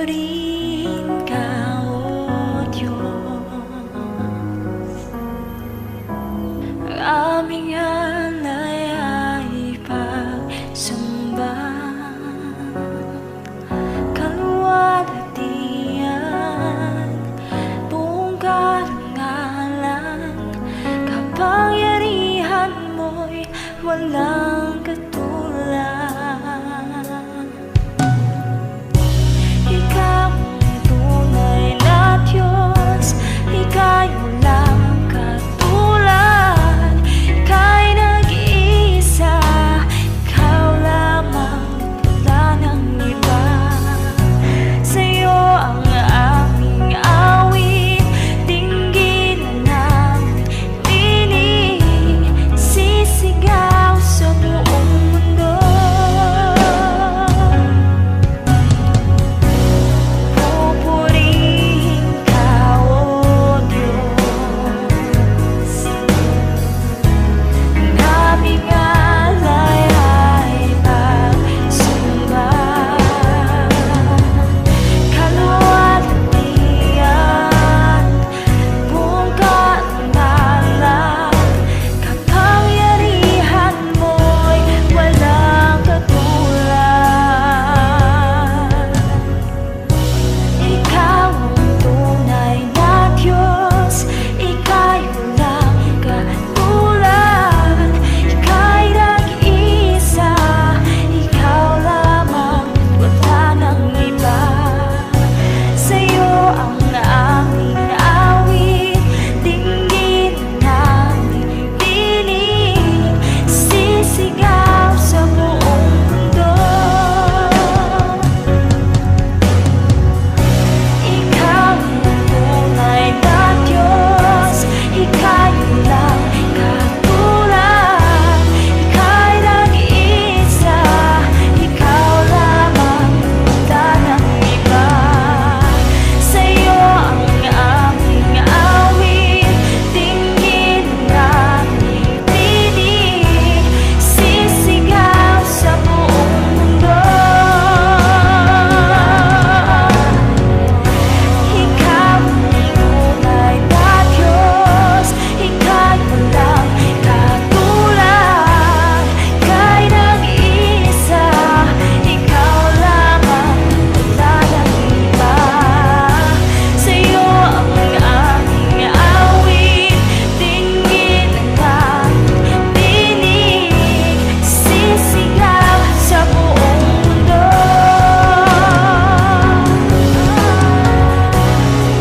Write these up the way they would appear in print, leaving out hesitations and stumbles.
Pupurihin ka, O Diyos. Ang aming alay ay pagsamba, kaluwalhatian, buong karangalan, kapangyarihan mo'y walang katulad. Ikaw ang tunay na Diyos, ika'y walang katulad. Ika'y nag-iisa, ikaw lamang, wala nang iba. Sa'yo ang aming awit, dinggin na namin tinig, sisigaw sa buong mundo. Pupurihin ka, O Diyos. Ang aming alay ay pagsamba, kaluwalhatian, buong karangalan, kapangyarihan mo'y walang katulad. Ikaw ang tunay na Diyos, ika'y walang katulad. Ika'y nag-iisa, ikaw lamang, wala nang iba. Sa'yo ang aming awit, dinggin namin tinig, sisigaw sa buong mundo. Ikaw ang tunay na Diyos, ika'y walang katulad. Ika'y nag-iisa, ikaw lamang, wala nang iba. Sa'yo ang aming awit, dinggin namin tinig, sisigaw sa buong mundo. Ikaw ang tunay na Diyos, ika'y walang katulad. Ika'y nag-iisa, ikaw lamang, wala nang iba. Sa'yo ang aming awit, dinggin namin tinig, sisigaw sa buong mundo.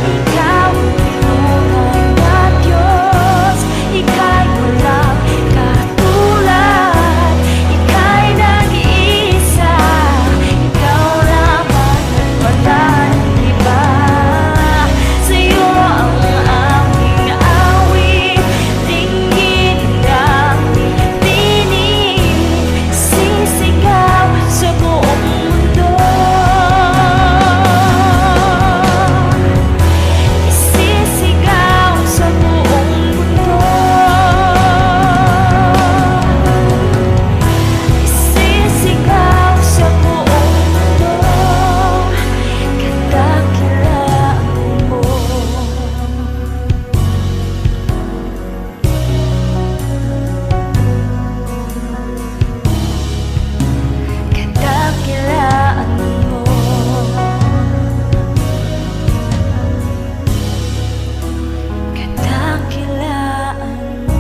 Ikaw ang tunay na Diyos, ika'y walang katulad. Ika'y nag-iisa, ikaw lamang, wala nang iba. Sa'yo ang aming awit, dinggin namin tinig, sisigaw sa buong mundo. Isisigaw sa buong mundo. Isisigaw sa buong mundo. Kadakilaan mo. Kadakilaan mo. Kadakilaan mo.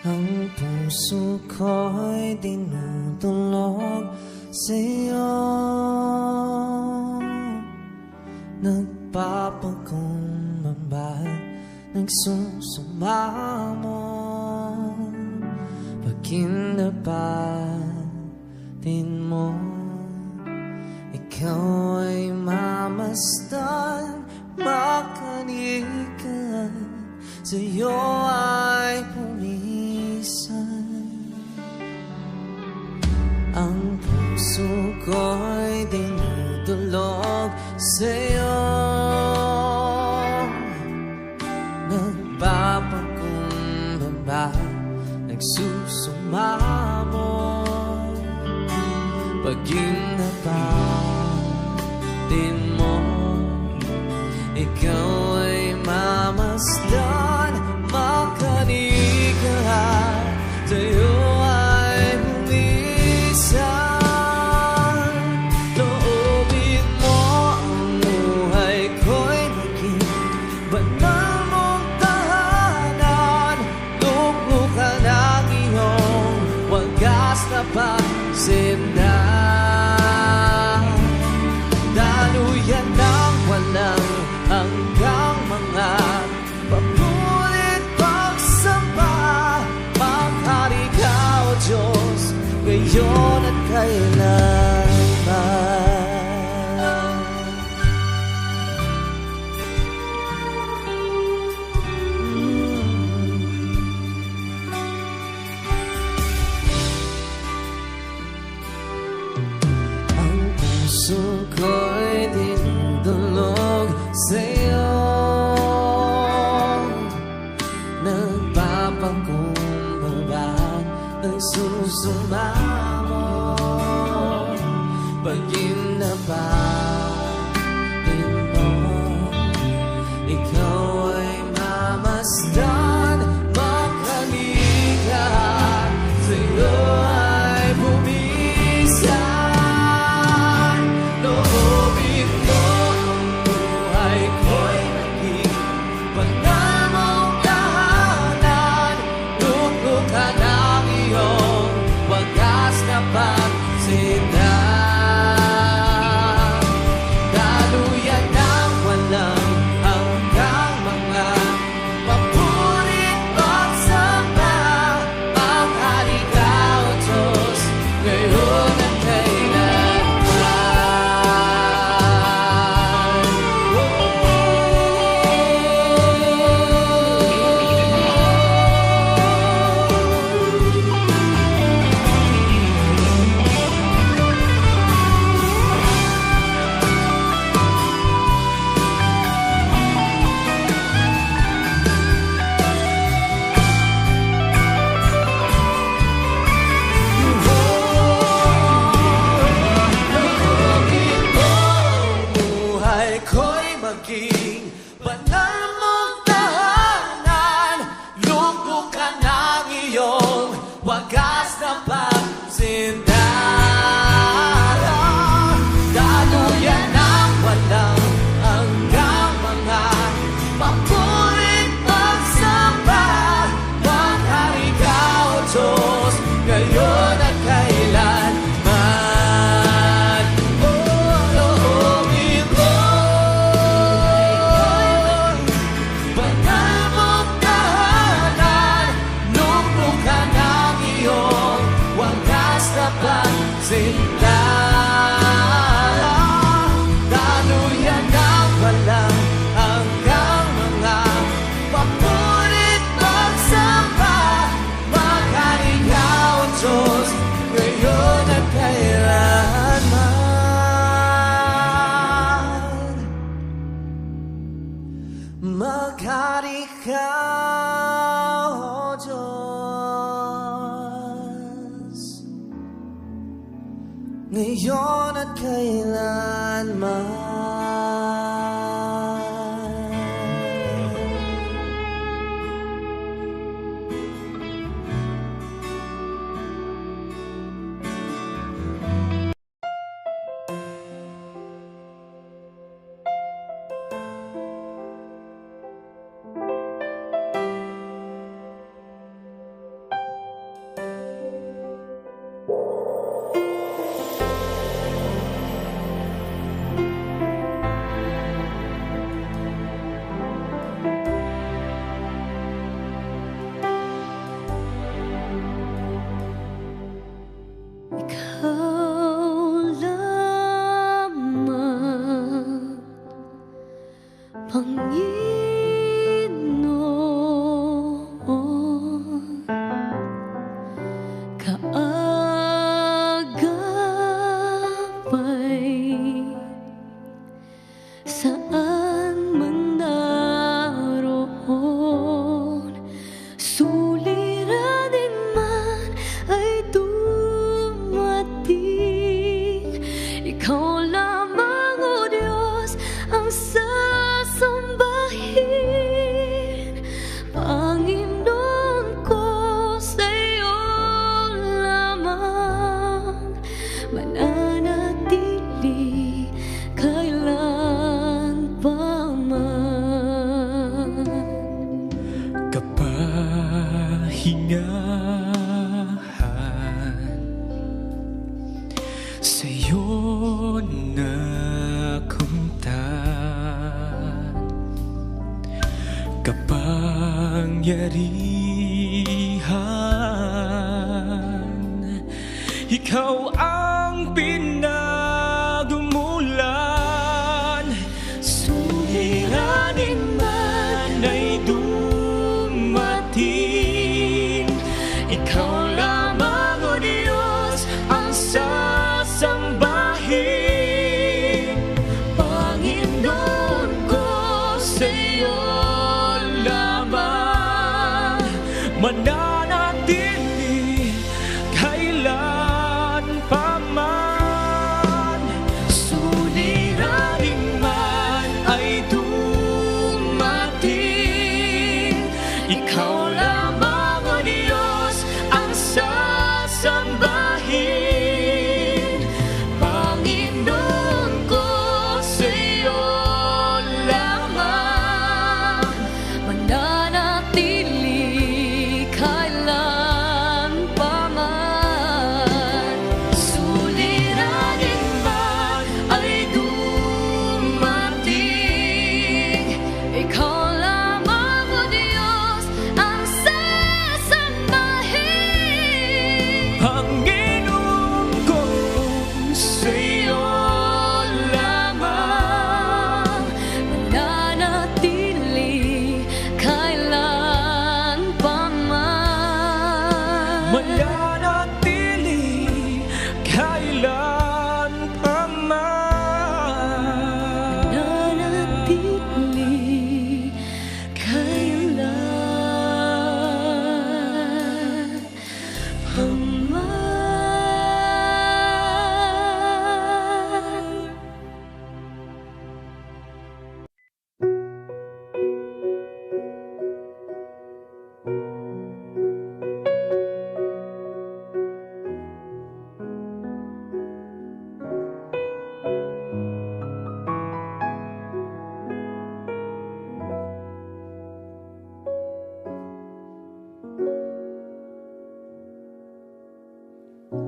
Ang puso ko'y dinudulog sa'yo, nagpapakumbaba, nagsusumamo, pagkinapatin mo. Ikaw ay mamasdan, makanikan, sa'yo ay pumisan. Ang puso ko'y dinudulog sa'yo. Nagpapakumbaba, nagsusumamo. Pag ginapatin mo, ikaw ay mamasdan. Makinig ka lahat, sa'yo ay bumisan. Loobin mo ang buhay ko'y maging banal mong tahanan. Luklukan ang iyong wagas na pagsindan. Daluyan ng walang hanggang mga papulit pagsamba. Maghari ka, O Diyos, ngayon at kailanman. Ang puso ko'y dinudulog sa'yo. Nagpapakumbaba, nagsusumamo. Pag ginapatin mo, ikaw ay mamasdan. Makinig ka, sa'yo ay bumisan. Loobin mo ang buhay ko'y maging banal mong tahanan. Luklukan ang iyong wagas na pagsindan. Daluyan ng walang hanggang mga papurit pagsamba. Maghari ka, O Diyos, ngayon at kailanman. Loobin mo ang buhay ko'y maging banal mong tahanan. Luklukan ang iyong wagas na pagsindan. Daluyan ng walang hanggang mga papurit pagsamba. Maghari ka, O Diyos, ngayon at kailanman. Loobin mo banal mong tahanan. Luklukan ang iyong wagas na pagsindan. Daluyan ng walang hanggang mga papurit pagsamba. Maghari ka, O Diyos, ngayon at kailanman. Maghari ka, O Diyos, ngayon at kailanman. Panginoon, kaagad mananatili kailan pa man. Kapahingahan sa'yo nakuntan, kapangyarihan, ikaw ang pinagmulan. Suliranin man ay dumating, ikaw lamang, O Diyos, ang sasambahin. Panginoon ko, sa'yo lamang mananatili kailan pa man. Suliranin man ay dumating, ikaw lamang, O Diyos, ang sasambahin. Panginoon ko, sa'yo lamang Mananatili kailan pa man. Suliranin man ay dumating, Ikaw lamang, O Diyos, ang sasambahin. Panginoon ko, sa'yo lamang Mananatili kailan pa man. mananatili kailan pa man. Mananatili kailan pa man.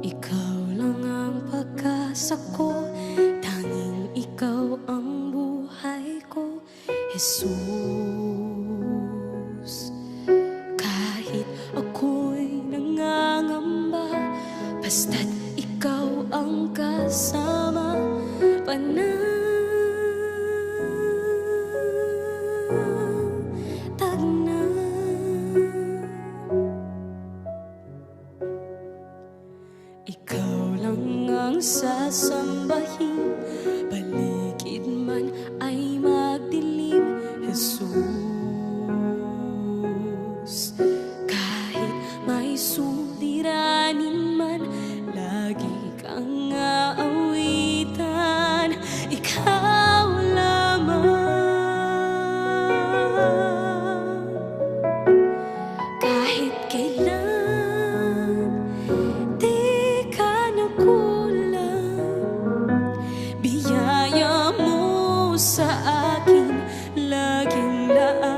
Ikaw lang ang pag-asa ko, tanging ikaw ang buhay ko, Jesus. Kahit ako'y nangangamba, basta't ikaw ang kasama, panatag na. Ikaw lang ang sasambahin, paligid man ay magdilim, Jesus. Kahit may suliranin man, lagi kang aawitan. Ikaw lamang, kahit kailan di ka nakulang. Biyaya mo sa akin laging laan,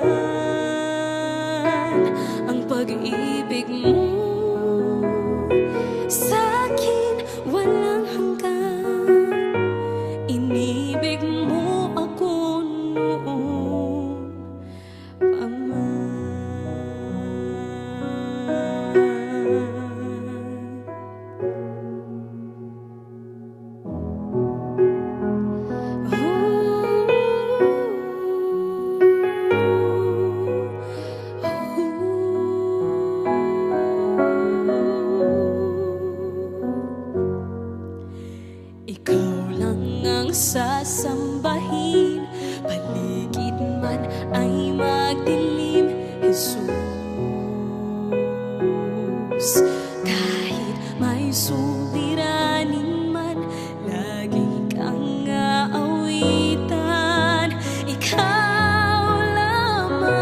ang pag-ibig mo sa akin walang hanggan. Inibig mo ako noon pa man. Ikaw lang ang sasambahin, paligid man ay magdilim, Jesus. Kahit may suliranin man, lagi kang aawitan. Ikaw lamang,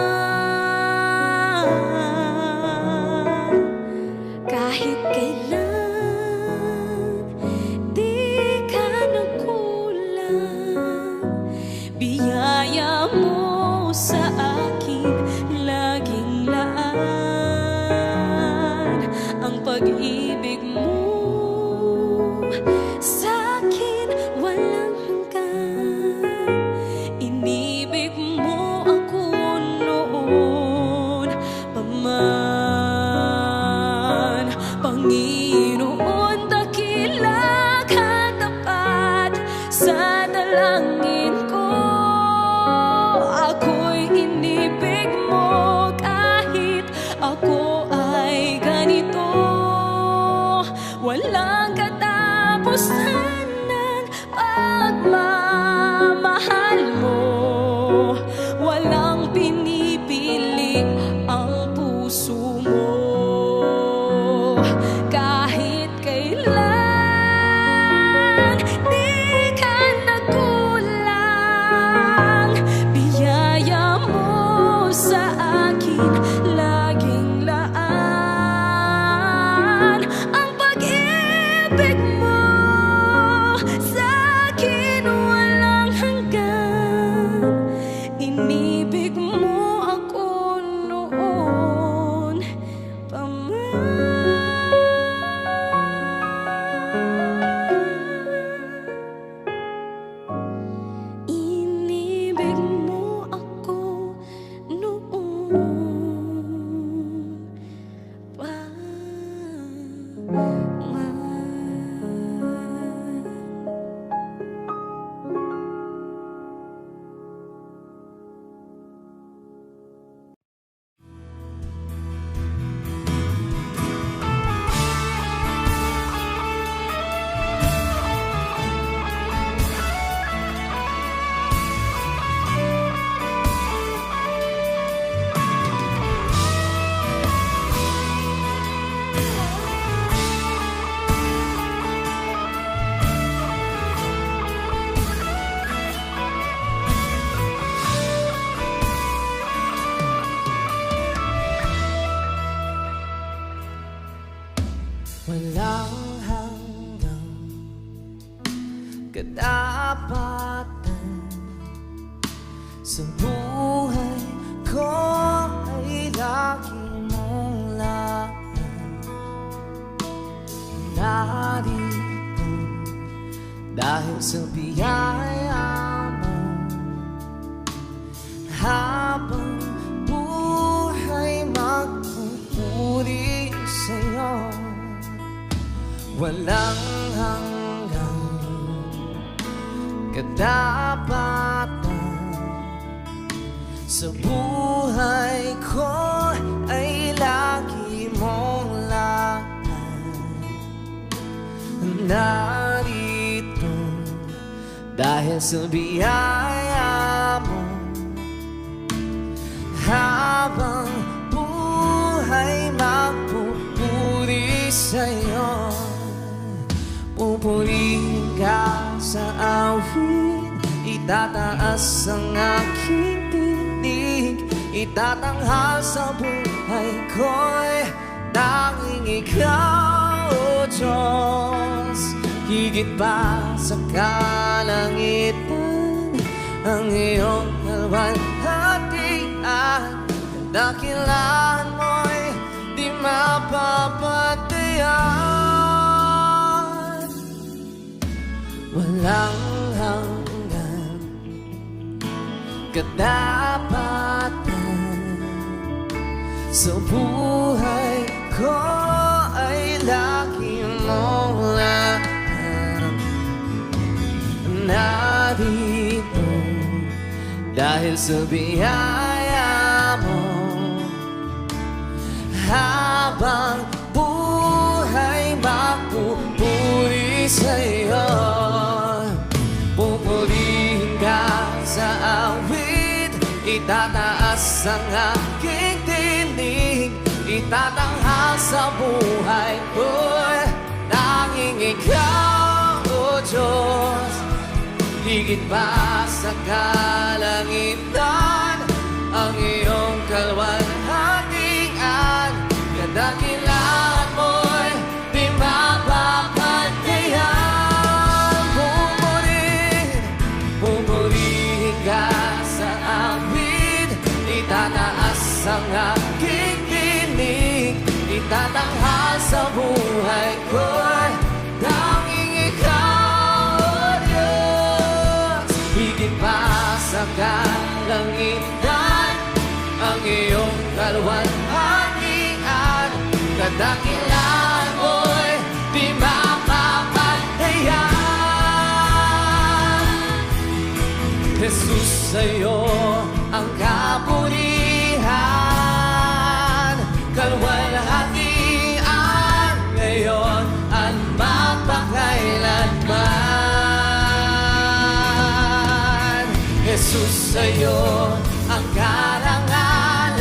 kahit kailan walang katapusan ng pagmamahal mo. Walang pinipili ang puso mo. Kahit kailan di ka nagkulang, biyaya mo sa akin laging laan. Ang pag-ibig mo sa akin walang hanggan. Inibig mo ako noon pa man. Inibig mo ako noon pa man. Walang hanggang katapatan sa buhay ko ay lagi mong laban. Narito dahil sa biyaya mo, habang buhay magpupuri sa'yo. Walang hanggang katapatan sa buhay ko ay lagi mong laban. Narito dahil sa biyaya mo, habang buhay magpupuri sa'yo. Pupurihin ka sa awit, itataas ang aking tinig, itatanghal sa buhay ko'y tanging ikaw, O Diyos. Higit pa sa kalangitan, ang iyong kalwalhatian, dakilan mo'y di mapapatayan. Walang hanggan katapatan sa buhay ko ay lagi mong laban. Narito dahil sa biyaya mo, habang buhay magpupuri sa'yo. Pupurihin ka sa awit, itataas ang aking tinig, itatanghal sa buhay ko'y tanging ikaw, O Diyos. Higit pa sa kalangitan, ang iyong kalwalhatian, kadakilan mo'y di mapapatayan. Pupurihin ka sa awit, itataas ang aking tinig, itatanghal sa buhay ko'y tanging ikaw, O Diyos. Higit pa sa kalangitan, ang iyong kalwalhatian, kadakilan mo'y di mapapatayan. Jesus, sa'yo ang kapurihan, kalwalhatian ngayon at Jesus, sa'yo ang karangalan,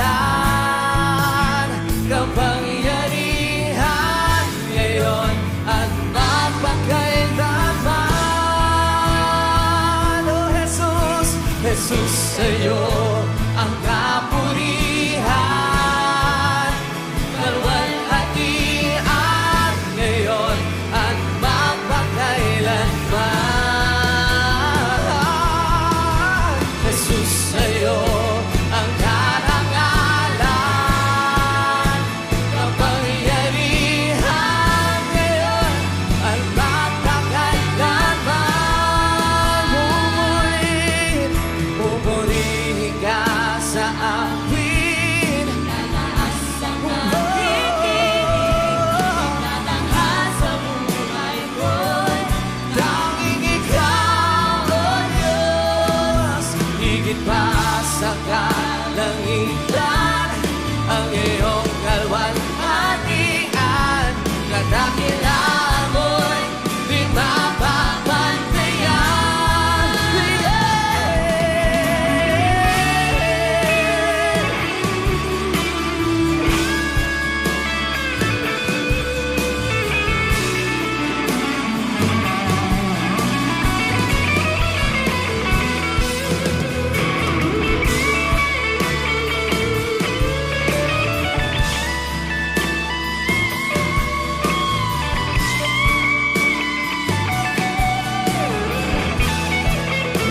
kapangyarihan ngayon at mapagkailanman. Oh Jesus, Jesus, sa'yo ang kapurihan, kalwalhatian ngayon at mapagkailanman. Jesus, sa'yo ang karangalan, kapangyarihan ngayon at mapagkailanman. Pupurihin ka sa akin, Tataas ang aking tinig, tatanghasan sa buhay ko'y tanging ikaw, O Diyos. Higit pa sa kalangitan, ang iyong kalwalhatian, kadakilaan mo'y di mapapantayan.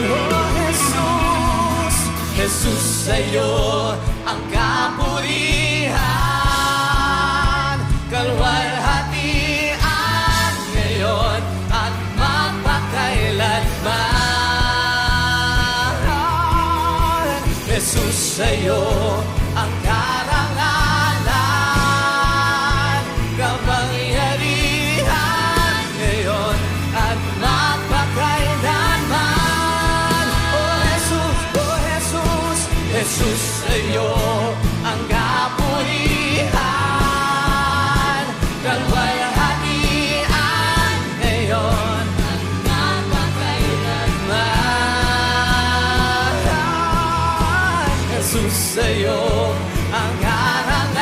Oh Jesus, Jesus, sa'yo ang kapurihan, kalwalhatian ngayon at mapagkailanman. Jesus, sa'yo ang karangalan, kapangyarihan ngayon at mapagkailanman. Oh Jesus, Jesus, sa'yo ang kapurihan, kalwalhatian ngayon at mapagkailanman. Jesus, sa'yo ang karangalan,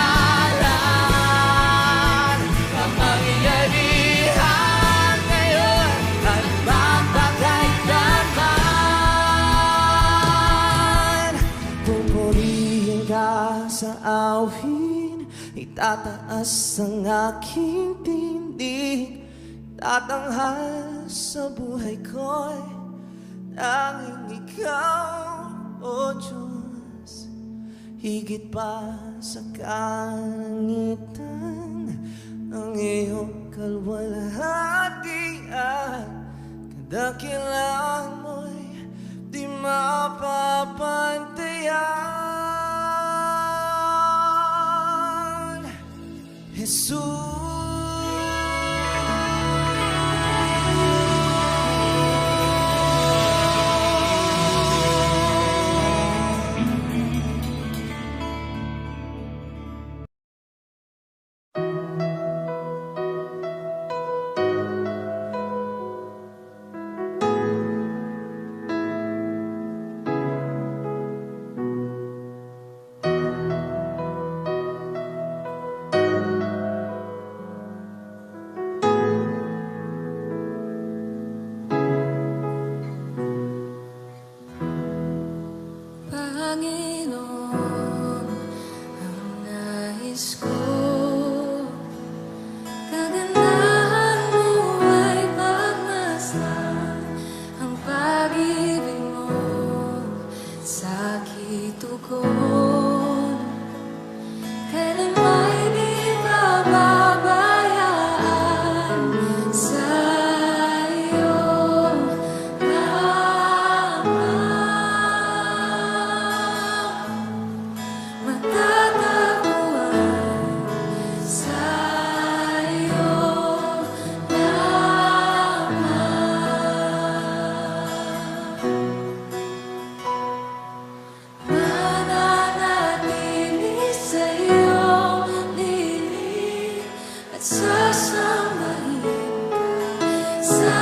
kapangyarihan ngayon at mapagkailanman. Pupurihin ka sa awin, itataas ang aking tinig, tatanghal sa buhay ko'y tanging ikaw, O Diyos. Higit pa sa kalangitan, ang iyong kalwalhatian, kadakilaan mo'y di mapapantayan. Jesus. Panginoon, ang nais ko, kagandahan mo ay pagmasdan, ang pag-ibig mo sa kitugon. Kailan may di pababayaan sa iyong Sasambahin ka sa